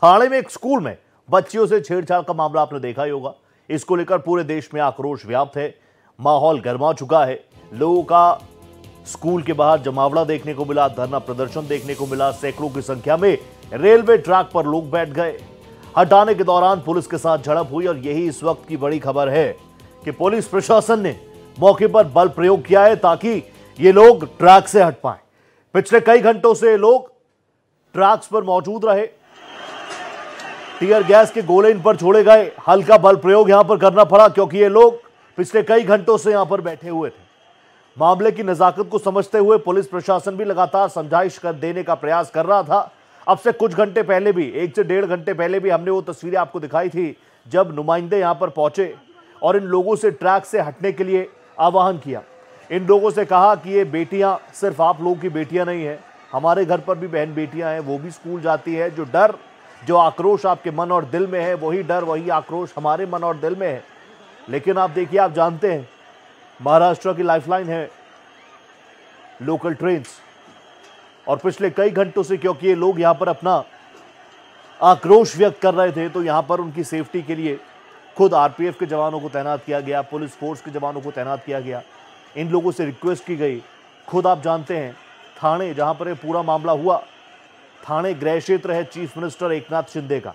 थाने में एक स्कूल में बच्चियों से छेड़छाड़ का मामला आपने देखा ही होगा। इसको लेकर पूरे देश में आक्रोश व्याप्त है, माहौल गर्मा चुका है। लोगों का स्कूल के बाहर जमावड़ा देखने को मिला, धरना प्रदर्शन देखने को मिला। सैकड़ों की संख्या में रेलवे ट्रैक पर लोग बैठ गए। हटाने के दौरान पुलिस के साथ झड़प हुई और यही इस वक्त की बड़ी खबर है कि पुलिस प्रशासन ने मौके पर बल प्रयोग किया है ताकि ये लोग ट्रैक से हट पाए। पिछले कई घंटों से लोग ट्रैक्स पर मौजूद रहे। टीयर गैस के गोले इन पर छोड़े गए। हल्का बल प्रयोग यहां पर करना पड़ा क्योंकि ये लोग पिछले कई घंटों से यहां पर बैठे हुए थे। मामले की नजाकत को समझते हुए पुलिस प्रशासन भी लगातार समझाइश कर देने का प्रयास कर रहा था। अब से कुछ घंटे पहले भी, 1 से 1.5 घंटे पहले भी हमने वो तस्वीरें आपको दिखाई थी जब नुमाइंदे यहां पर पहुंचे और इन लोगों से ट्रैक से हटने के लिए आह्वान किया। इन लोगों से कहा कि ये बेटियां सिर्फ आप लोगों की बेटियां नहीं है, हमारे घर पर भी बहन बेटियां हैं, वो भी स्कूल जाती है। जो डर, जो आक्रोश आपके मन और दिल में है, वही डर, वही आक्रोश हमारे मन और दिल में है। लेकिन आप देखिए, आप जानते हैं महाराष्ट्र की लाइफलाइन है लोकल ट्रेन्स, और पिछले कई घंटों से क्योंकि ये लोग यहां पर अपना आक्रोश व्यक्त कर रहे थे, तो यहां पर उनकी सेफ्टी के लिए खुद आरपीएफ के जवानों को तैनात किया गया, पुलिस फोर्स के जवानों को तैनात किया गया। इन लोगों से रिक्वेस्ट की गई। खुद आप जानते हैं थाने जहां पर ये पूरा मामला हुआ, थाने गृह क्षेत्र है चीफ मिनिस्टर एकनाथ शिंदे का।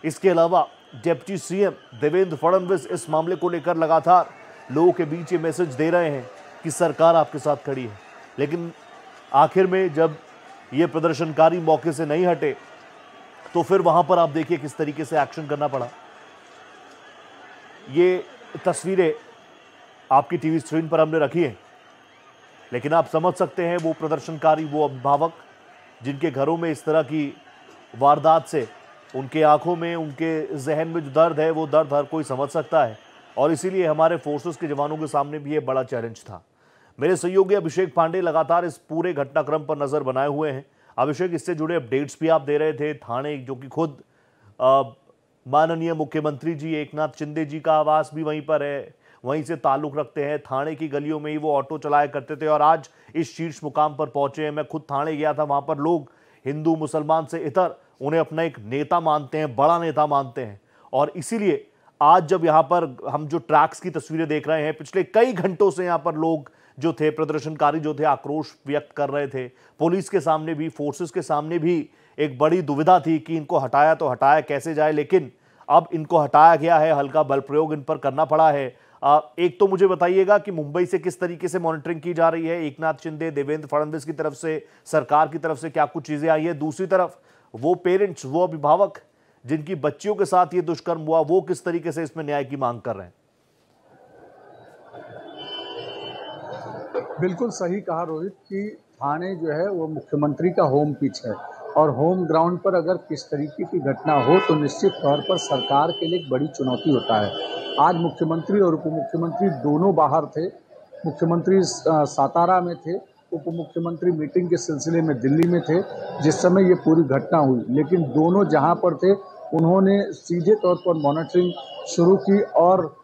इसके अलावा डिप्टी सीएम देवेंद्र फडणवीस इस मामले को लेकर लगातार लोगों के बीच ये मैसेज दे रहे हैं कि सरकार आपके साथ खड़ी है। लेकिन आखिर में जब ये प्रदर्शनकारी मौके से नहीं हटे तो फिर वहां पर आप देखिए किस तरीके से एक्शन करना पड़ा। ये तस्वीरें आपकी टीवी स्क्रीन पर हमने रखी है, लेकिन आप समझ सकते हैं वो प्रदर्शनकारी, वो अभिभावक जिनके घरों में इस तरह की वारदात से उनके आंखों में, उनके जहन में जो दर्द है, वो दर्द हर कोई समझ सकता है। और इसीलिए हमारे फोर्सेस के जवानों के सामने भी ये बड़ा चैलेंज था। मेरे सहयोगी अभिषेक पांडे लगातार इस पूरे घटनाक्रम पर नजर बनाए हुए हैं। अभिषेक, इससे जुड़े अपडेट्स भी आप दे रहे थे। थाने, जो कि खुद माननीय मुख्यमंत्री जी एकनाथ शिंदे जी का आवास भी वहीं पर है, वहीं से ताल्लुक रखते हैं। थाने की गलियों में ही वो ऑटो चलाया करते थे और आज इस शीर्ष मुकाम पर पहुंचे हैं। मैं खुद थाने गया था, वहां पर लोग हिंदू मुसलमान से इतर उन्हें अपना एक नेता मानते हैं, बड़ा नेता मानते हैं। और इसीलिए आज जब यहाँ पर हम जो ट्रैक्स की तस्वीरें देख रहे हैं, पिछले कई घंटों से यहाँ पर लोग जो थे, प्रदर्शनकारी जो थे, आक्रोश व्यक्त कर रहे थे। पुलिस के सामने भी, फोर्सेस के सामने भी एक बड़ी दुविधा थी कि इनको हटाया तो हटाया कैसे जाए, लेकिन अब इनको हटाया गया है। हल्का बल प्रयोग इन पर करना पड़ा है। एक तो मुझे बताइएगा कि मुंबई से किस तरीके से मॉनिटरिंग की जा रही है, एकनाथ शिंदे, देवेंद्र फडणवीस की तरफ से, सरकार की तरफ से क्या कुछ चीजें आई है। दूसरी तरफ वो पेरेंट्स, वो अभिभावक जिनकी बच्चियों के साथ ये दुष्कर्म हुआ, वो किस तरीके से इसमें न्याय की मांग कर रहे हैं। बिल्कुल सही कहा रोहित कि थाने जो है वो मुख्यमंत्री का होम पिच है और होम ग्राउंड पर अगर किस तरीके की घटना हो तो निश्चित तौर पर सरकार के लिए एक बड़ी चुनौती होता है। आज मुख्यमंत्री और उप मुख्यमंत्री दोनों बाहर थे। मुख्यमंत्री सातारा में थे, उप मुख्यमंत्री मीटिंग के सिलसिले में दिल्ली में थे जिस समय ये पूरी घटना हुई। लेकिन दोनों जहां पर थे उन्होंने सीधे तौर पर मॉनिटरिंग शुरू की और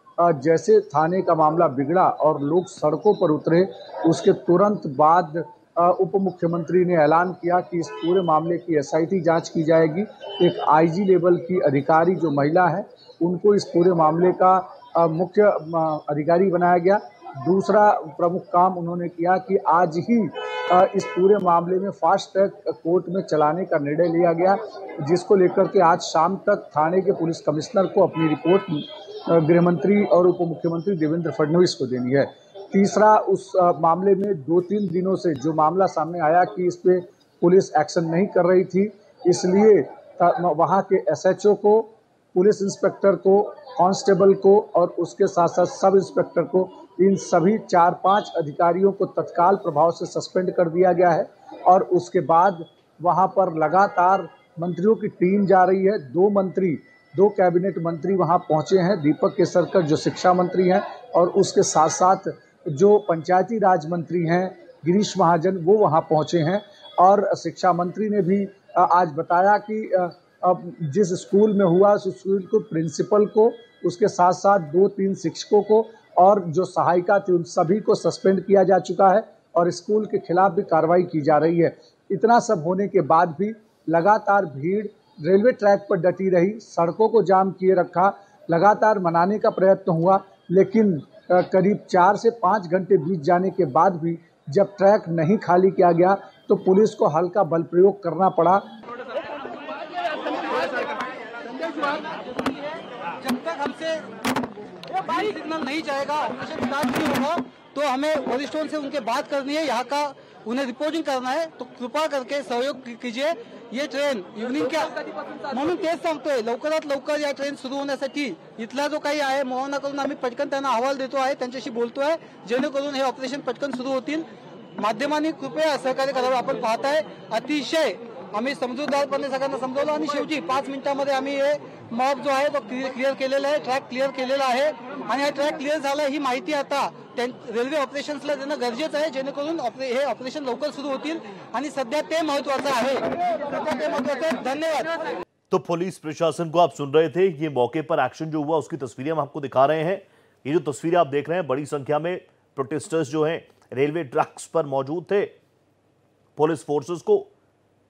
जैसे थाने का मामला बिगड़ा और लोग सड़कों पर उतरे, उसके तुरंत बाद उप मुख्यमंत्री ने ऐलान किया कि इस पूरे मामले की एसआईटी जांच की जाएगी। एक आईजी लेवल की अधिकारी जो महिला है उनको इस पूरे मामले का मुख्य अधिकारी बनाया गया। दूसरा प्रमुख काम उन्होंने किया कि आज ही इस पूरे मामले में फास्ट ट्रैक कोर्ट में चलाने का निर्णय लिया गया, जिसको लेकर के आज शाम तक थाने के पुलिस कमिश्नर को अपनी रिपोर्ट गृह मंत्री और उप मुख्यमंत्री देवेंद्र फडणवीस को देनी है। तीसरा, उस मामले में 2-3 दिनों से जो मामला सामने आया कि इस पे पुलिस एक्शन नहीं कर रही थी, इसलिए वहाँ के एसएचओ को, पुलिस इंस्पेक्टर को, कांस्टेबल को और उसके साथ साथ सब इंस्पेक्टर को, इन सभी 4-5 अधिकारियों को तत्काल प्रभाव से सस्पेंड कर दिया गया है। और उसके बाद वहाँ पर लगातार मंत्रियों की टीम जा रही है। 2 कैबिनेट मंत्री वहाँ पहुँचे हैं, दीपक केसरकर जो शिक्षा मंत्री हैं और उसके साथ साथ जो पंचायती राज मंत्री हैं गिरीश महाजन, वो वहाँ पहुँचे हैं। और शिक्षा मंत्री ने भी आज बताया कि जिस स्कूल में हुआ उस स्कूल को प्रिंसिपल को, उसके साथ साथ 2-3 शिक्षकों को और जो सहायिका थी उन सभी को सस्पेंड किया जा चुका है और स्कूल के खिलाफ भी कार्रवाई की जा रही है। इतना सब होने के बाद भी लगातार भीड़ रेलवे ट्रैक पर डटी रही, सड़कों को जाम किए रखा, लगातार मनाने का प्रयत्न हुआ, लेकिन करीब 4 से 5 घंटे बीत जाने के बाद भी जब ट्रैक नहीं खाली किया गया तो पुलिस को हल्का बल प्रयोग करना पड़ा। जब तक हमसे सिग्नल नहीं जाएगा, ऑपरेशन स्टार्ट नहीं होगा, तो हमें वरिष्ठों से उनके बात करनी है, यहाँ का उन्हें रिपोर्टिंग करना है, तो कृपा करके सहयोग कीजिए। ये ट्रेन इव्हनिंगच्या म्हणून तेच सांगतोय, लवकरात लवकर या ट्रेन सुरू होण्यासाठी इथला जो काही आहे मोहना करून आम्ही पटकन त्यांना अहवाल देतो आहे, त्यांच्याशी बोलतोय, जेणेकरून हे ऑपरेशन पटकन सुरू होतील। माध्यमांनी कृपया सहकार्य करावं। आपण पाहताय अतिशय आम्ही समजूतदारपणे सगळ्यांना समजवलं आणि शेवटी 5 मिनिटांमध्ये आम्ही हे मॉब जो आहे तो क्लिअर केलेला आहे, ट्रॅक क्लिअर केलेला आहे आणि हा ट्रॅक क्लिअर झाला ही माहिती आता रेल्वे ऑपरेशन्सला देणं गरजेचं आहे, जेणेकरून हे ऑपरेशन लवकर सुरू होतील आणि सध्या ते महत्त्वाचं आहे। धन्यवाद। तो पुलिस प्रशासन को आप सुन रहे थे, ये मौके पर एक्शन जो हुआ उसकी तस्वीरें हम आपको दिखा रहे हैं। ये जो तस्वीरें आप देख रहे हैं, बड़ी संख्या में प्रोटेस्टर्स जो हैं रेलवे ट्रैक्स पर मौजूद थे। पुलिस फोर्सेस को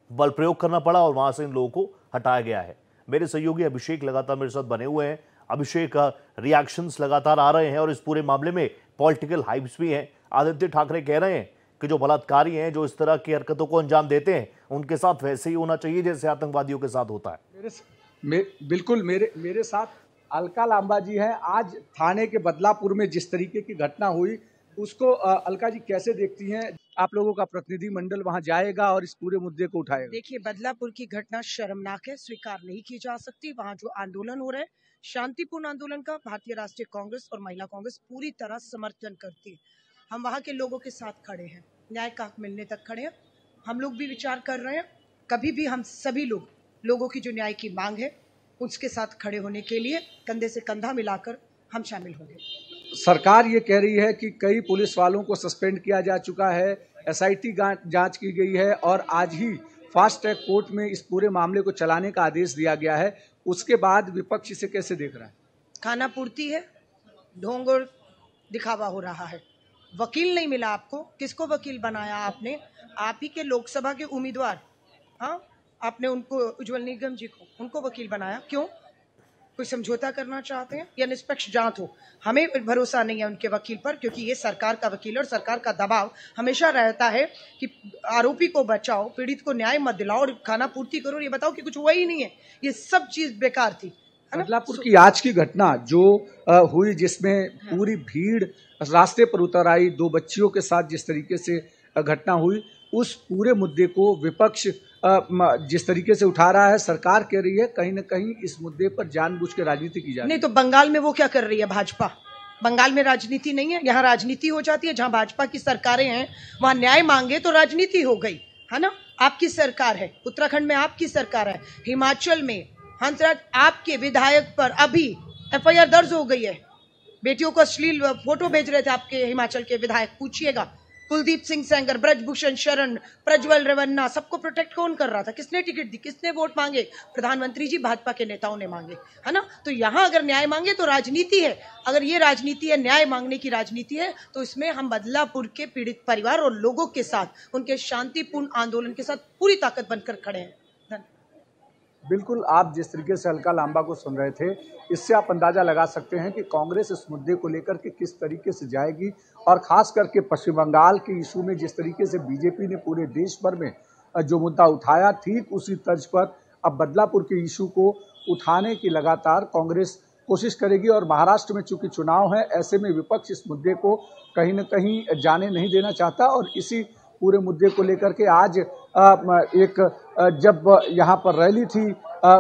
बल प्रयोग करना पड़ा और वहां से इन लोगों को हटाया गया है। मेरे सहयोगी अभिषेक लगातार मेरे साथ बने हुए हैं। अभिषेक, रिएक्शंस लगातार आ रहे हैं और इस पूरे मामले में पॉलिटिकल हाइप्स भी हैं। आदित्य ठाकरे कह रहे हैं कि जो बलात्कारी हैं, जो इस तरह की हरकतों को अंजाम देते हैं, उनके साथ वैसे ही होना चाहिए जैसे आतंकवादियों के साथ होता है। बिल्कुल मेरे साथ अलका लांबा जी हैं। आज थाने के बदलापुर में जिस तरीके की घटना हुई उसको अलका जी कैसे देखती हैं? आप लोगों का प्रतिनिधि मंडल वहां जाएगा और इस पूरे मुद्दे को उठाएगा। देखिए, बदलापुर की घटना शर्मनाक है, स्वीकार नहीं की जा सकती। वहां जो आंदोलन हो रहा है, शांतिपूर्ण आंदोलन का भारतीय राष्ट्रीय कांग्रेस और महिला कांग्रेस पूरी तरह समर्थन करती है। हम वहां के लोगों के साथ खड़े हैं, न्याय का हक मिलने तक खड़े हैं। हम लोग भी विचार कर रहे हैं, कभी भी हम सभी लोगों की जो न्याय की मांग है उसके साथ खड़े होने के लिए कंधे से कंधा मिलाकर हम शामिल होंगे। सरकार ये कह रही है कि कई पुलिस वालों को सस्पेंड किया जा चुका है, एसआईटी जांच की गई है और आज ही फास्ट ट्रैक कोर्ट में इस पूरे मामले को चलाने का आदेश दिया गया है। उसके बाद विपक्ष इसे कैसे देख रहा है? खाना पूर्ति है, ढोंग और दिखावा हो रहा है। वकील नहीं मिला आपको, किसको वकील बनाया आपने? आप ही के लोकसभा के उम्मीदवार, हाँ, आपने उनको, उज्जवल निगम जी को, उनको वकील बनाया। क्यों? कोई समझौता करना चाहते हैं या निष्पक्ष जांच हो? हमें भरोसा नहीं है उनके वकील पर, क्योंकि ये सरकार का वकील है और सरकार का दबाव हमेशा रहता है कि आरोपी को बचाओ, पीड़ित को न्याय मत दिलाओ और खाना पूर्ति करो। ये बताओ कि कुछ हुआ ही नहीं है, ये सब चीज बेकार थी। बदलापुर की आज की घटना जो हुई, जिसमें पूरी भीड़ रास्ते पर उतर आई, 2 बच्चियों के साथ जिस तरीके से घटना हुई, उस पूरे मुद्दे को विपक्ष जिस तरीके से उठा रहा है, सरकार कह रही है कहीं न कहीं इस मुद्दे पर जानबूझ के राजनीति की जा रही है। नहीं तो बंगाल में वो क्या कर रही है भाजपा? बंगाल में राजनीति नहीं है, यहाँ राजनीति हो जाती है। जहाँ भाजपा की सरकारें हैं वहाँ न्याय मांगे तो राजनीति हो गई है ना। आपकी सरकार है, उत्तराखंड में आपकी सरकार है, हिमाचल में हंसराज आपके विधायक पर अभी एफआईआर दर्ज हो गई है। बेटियों को अश्लील फोटो भेज रहे थे आपके हिमाचल के विधायक, पूछिएगा। कुलदीप सिंह सेंगर, ब्रजभूषण शरण, प्रज्वल रेवन्ना, सबको प्रोटेक्ट कौन कर रहा था? किसने टिकट दी? किसने वोट मांगे? प्रधानमंत्री जी, भाजपा के नेताओं ने मांगे, है ना। तो यहाँ अगर न्याय मांगे तो राजनीति है। अगर ये राजनीति है, न्याय मांगने की राजनीति है, तो इसमें हम बदलापुर के पीड़ित परिवार और लोगों के साथ, उनके शांतिपूर्ण आंदोलन के साथ पूरी ताकत बनकर खड़े हैं। बिल्कुल, आप जिस तरीके से अलका लांबा को सुन रहे थे, इससे आप अंदाजा लगा सकते हैं कि कांग्रेस इस मुद्दे को लेकर के किस तरीके से जाएगी और खास करके पश्चिम बंगाल के इशू में जिस तरीके से बीजेपी ने पूरे देश भर में जो मुद्दा उठाया, ठीक उसी तर्ज पर अब बदलापुर के इशू को उठाने की लगातार कांग्रेस कोशिश करेगी। और महाराष्ट्र में चूंकि चुनाव है, ऐसे में विपक्ष इस मुद्दे को कहीं न कहीं जाने नहीं देना चाहता और इसी पूरे मुद्दे को लेकर के आज जब यहाँ पर रैली थी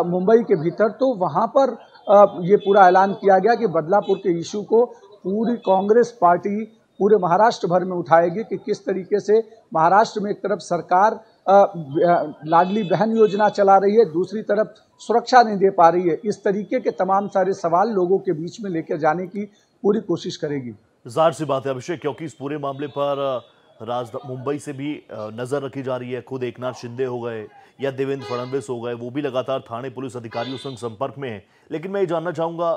मुंबई के भीतर, तो वहाँ पर ये पूरा ऐलान किया गया कि बदलापुर के इशू को पूरी कांग्रेस पार्टी पूरे महाराष्ट्र भर में उठाएगी कि किस तरीके से महाराष्ट्र में एक तरफ सरकार लाडली बहन योजना चला रही है, दूसरी तरफ सुरक्षा नहीं दे पा रही है। इस तरीके के तमाम सारे सवाल लोगों के बीच में लेकर जाने की पूरी कोशिश करेगी। जाहिर सी बात है अभिषेक, क्योंकि इस पूरे मामले पर मुंबई से भी नजर रखी जा रही है। खुद एकनाथ शिंदे हो गए या देवेंद्र फडणवीस हो गए, वो भी लगातार थाने पुलिस अधिकारियों से संपर्क में हैं। लेकिन मैं ये जानना चाहूँगा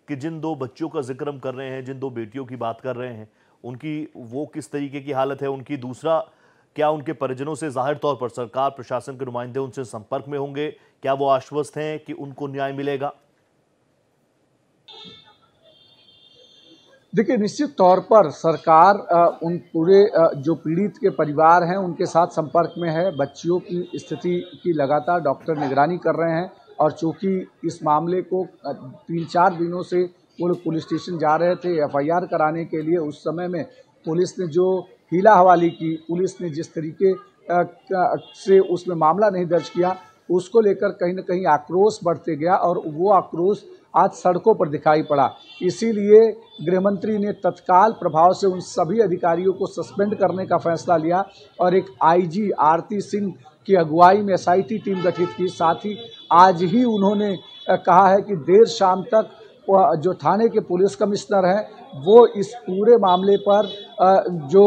कि जिन 2 बच्चियों का जिक्र हम कर रहे हैं, जिन 2 बेटियों की बात कर रहे हैं, उनकी वो किस तरीके की हालत है उनकी? दूसरा क्या उनके परिजनों से जाहिर तौर पर सरकार प्रशासन के नुमाइंदे उनसे संपर्क में होंगे? क्या वो आश्वस्त हैं कि उनको न्याय मिलेगा? देखिए, निश्चित तौर पर सरकार उन पूरे जो पीड़ित के परिवार हैं उनके साथ संपर्क में है। बच्चियों की स्थिति की लगातार डॉक्टर निगरानी कर रहे हैं और चूंकि इस मामले को 3-4 दिनों से वो लोग पुलिस स्टेशन जा रहे थे FIR कराने के लिए, उस समय में पुलिस ने जो हीला हवाली की, पुलिस ने जिस तरीके से उसमें मामला नहीं दर्ज किया, उसको लेकर कहीं न कहीं आक्रोश बढ़ते गया और वो आक्रोश आज सड़कों पर दिखाई पड़ा। इसीलिए गृहमंत्री ने तत्काल प्रभाव से उन सभी अधिकारियों को सस्पेंड करने का फैसला लिया और एक IG आरती सिंह की अगुवाई में SIT टीम गठित की। साथ ही आज ही उन्होंने कहा है कि देर शाम तक जो थाने के पुलिस कमिश्नर हैं वो इस पूरे मामले पर जो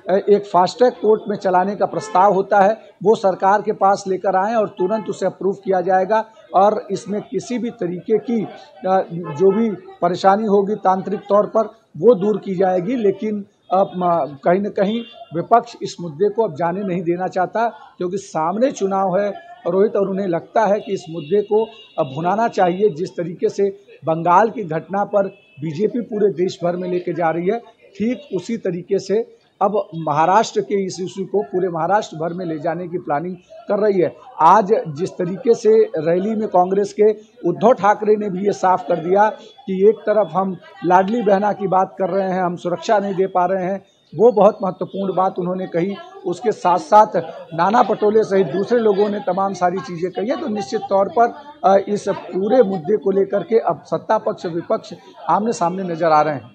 एक फास्ट ट्रैक कोर्ट में चलाने का प्रस्ताव होता है वो सरकार के पास लेकर आएँ और तुरंत उसे अप्रूव किया जाएगा और इसमें किसी भी तरीके की जो भी परेशानी होगी तांत्रिक तौर पर वो दूर की जाएगी। लेकिन अब कहीं न कहीं विपक्ष इस मुद्दे को अब जाने नहीं देना चाहता, क्योंकि सामने चुनाव है रोहित, और उन्हें लगता है कि इस मुद्दे को अब भुनाना चाहिए। जिस तरीके से बंगाल की घटना पर बीजेपी पूरे देश भर में लेके जा रही है, ठीक उसी तरीके से अब महाराष्ट्र के इस इशू को पूरे महाराष्ट्र भर में ले जाने की प्लानिंग कर रही है। आज जिस तरीके से रैली में कांग्रेस के उद्धव ठाकरे ने भी ये साफ कर दिया कि एक तरफ हम लाडली बहना की बात कर रहे हैं, हम सुरक्षा नहीं दे पा रहे हैं, वो बहुत महत्वपूर्ण बात उन्होंने कही। उसके साथ साथ नाना पटोले सहित दूसरे लोगों ने तमाम सारी चीज़ें कही है। तो निश्चित तौर पर इस पूरे मुद्दे को लेकर के अब सत्ता पक्ष विपक्ष आमने सामने नजर आ रहे हैं।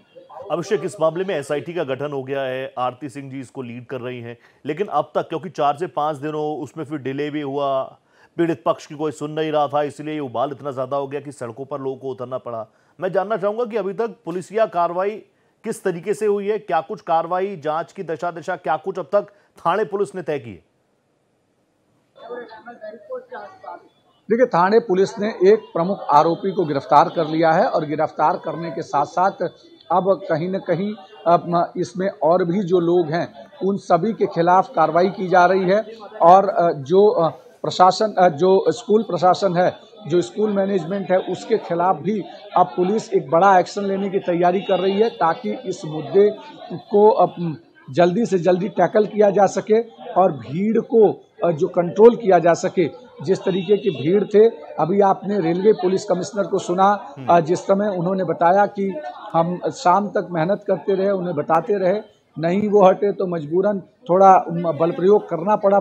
अभिषेक, इस मामले में SIT का गठन हो गया है, आरती सिंह जी इसको लीड कर रही हैं, लेकिन अब तक क्योंकि 4 से 5 दिनों उसमें फिर डिले भी हुआ, पीड़ित पक्ष की कोई सुन नहीं रहा था, इसलिए ये उबाल इतना ज़्यादा हो गया कि सड़कों पर लोगों को उतरना पड़ा। मैं जानना चाहूँगा कि अभी तक पुलिसिया कार्रवाई किस तरीके से हुई है? क्या कुछ कार्रवाई, जाँच की दशा क्या कुछ अब तक थाने पुलिस ने तय की है? देखिए, थाने पुलिस ने एक प्रमुख आरोपी को गिरफ्तार कर लिया है और गिरफ्तार करने के साथ साथ अब कहीं न कहीं इसमें और भी जो लोग हैं उन सभी के खिलाफ कार्रवाई की जा रही है और जो प्रशासन, जो स्कूल प्रशासन है, जो स्कूल मैनेजमेंट है, उसके खिलाफ भी अब पुलिस एक बड़ा एक्शन लेने की तैयारी कर रही है ताकि इस मुद्दे को अब जल्दी से जल्दी टैकल किया जा सके और भीड़ को जो कंट्रोल किया जा सके। जिस तरीके की भीड़ थे, अभी आपने रेलवे पुलिस कमिश्नर को सुना, जिस समय उन्होंने बताया कि हम शाम तक मेहनत करते रहे, उन्हें बताते रहे, नहीं वो हटे तो मजबूरन थोड़ा बल प्रयोग करना पड़ा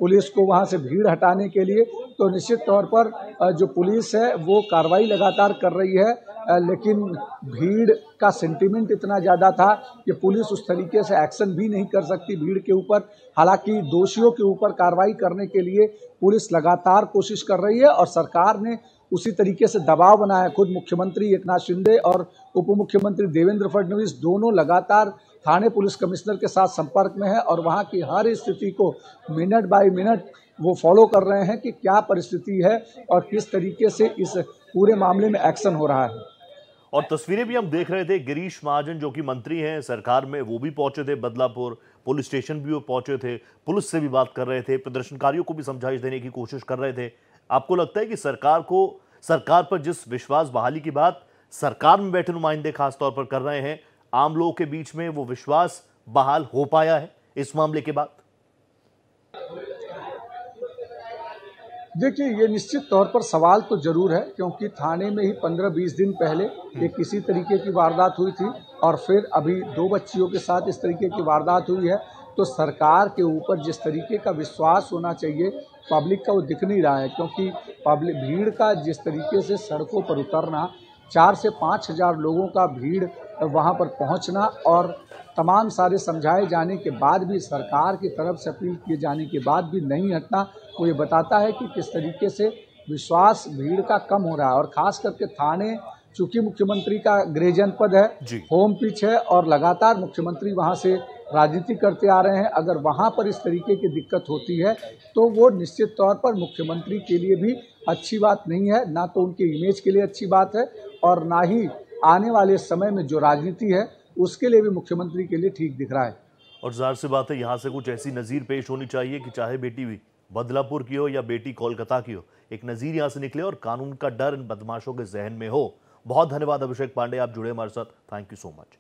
पुलिस को वहाँ से भीड़ हटाने के लिए। तो निश्चित तौर पर जो पुलिस है वो कार्रवाई लगातार कर रही है, लेकिन भीड़ का सेंटीमेंट इतना ज़्यादा था कि पुलिस उस तरीके से एक्शन भी नहीं कर सकती भीड़ के ऊपर। हालांकि दोषियों के ऊपर कार्रवाई करने के लिए पुलिस लगातार कोशिश कर रही है और सरकार ने उसी तरीके से दबाव बनाया। खुद मुख्यमंत्री एकनाथ शिंदे और उप मुख्यमंत्री देवेंद्र फडणवीस दोनों लगातार थाने पुलिस कमिश्नर के साथ संपर्क में है और वहाँ की हर स्थिति को मिनट बाय मिनट वो फॉलो कर रहे हैं कि क्या परिस्थिति है और किस तरीके से इस पूरे मामले में एक्शन हो रहा है। और तस्वीरें भी हम देख रहे थे, गिरीश महाजन जो कि मंत्री हैं सरकार में, वो भी पहुंचे थे बदलापुर, पुलिस स्टेशन भी वो पहुंचे थे, पुलिस से भी बात कर रहे थे, प्रदर्शनकारियों को भी समझाइश देने की कोशिश कर रहे थे। आपको लगता है कि सरकार पर जिस विश्वास बहाली की बात सरकार में बैठे नुमाइंदे खासतौर पर कर रहे हैं, आम लोगों के बीच में वो विश्वास बहाल हो पाया है इस मामले के बाद? देखिए, ये निश्चित तौर पर सवाल तो जरूर है, क्योंकि थाने में ही 15-20 दिन पहले एक किसी तरीके की वारदात हुई थी और फिर अभी 2 बच्चियों के साथ इस तरीके की वारदात हुई है। तो सरकार के ऊपर जिस तरीके का विश्वास होना चाहिए पब्लिक का, वो दिख नहीं रहा है, क्योंकि पब्लिक भीड़ का जिस तरीके से सड़कों पर उतरना, 4 से 5 हज़ार लोगों का भीड़ वहाँ पर पहुँचना और तमाम सारे समझाए जाने के बाद भी सरकार की तरफ से अपील किए जाने के बाद भी नहीं हटना, वो ये बताता है कि किस तरीके से विश्वास भीड़ का कम हो रहा है। और ख़ास करके थाने, चूँकि मुख्यमंत्री का गृह जनपद है, होम पिच है और लगातार मुख्यमंत्री वहाँ से राजनीति करते आ रहे हैं। अगर वहाँ पर इस तरीके की दिक्कत होती है तो वो निश्चित तौर पर मुख्यमंत्री के लिए भी अच्छी बात नहीं है, ना तो उनके इमेज के लिए अच्छी बात है और ना ही आने वाले समय में जो राजनीति है उसके लिए भी मुख्यमंत्री के लिए ठीक दिख रहा है। और जाहिर सी बात है यहाँ से कुछ ऐसी नज़ीर पेश होनी चाहिए कि चाहे बेटी भी बदलापुर की हो या बेटी कोलकाता की हो, एक नज़ीर यहाँ से निकले और कानून का डर इन बदमाशों के जहन में हो। बहुत धन्यवाद अभिषेक पांडे, आप जुड़े हमारे साथ। Thank you so much.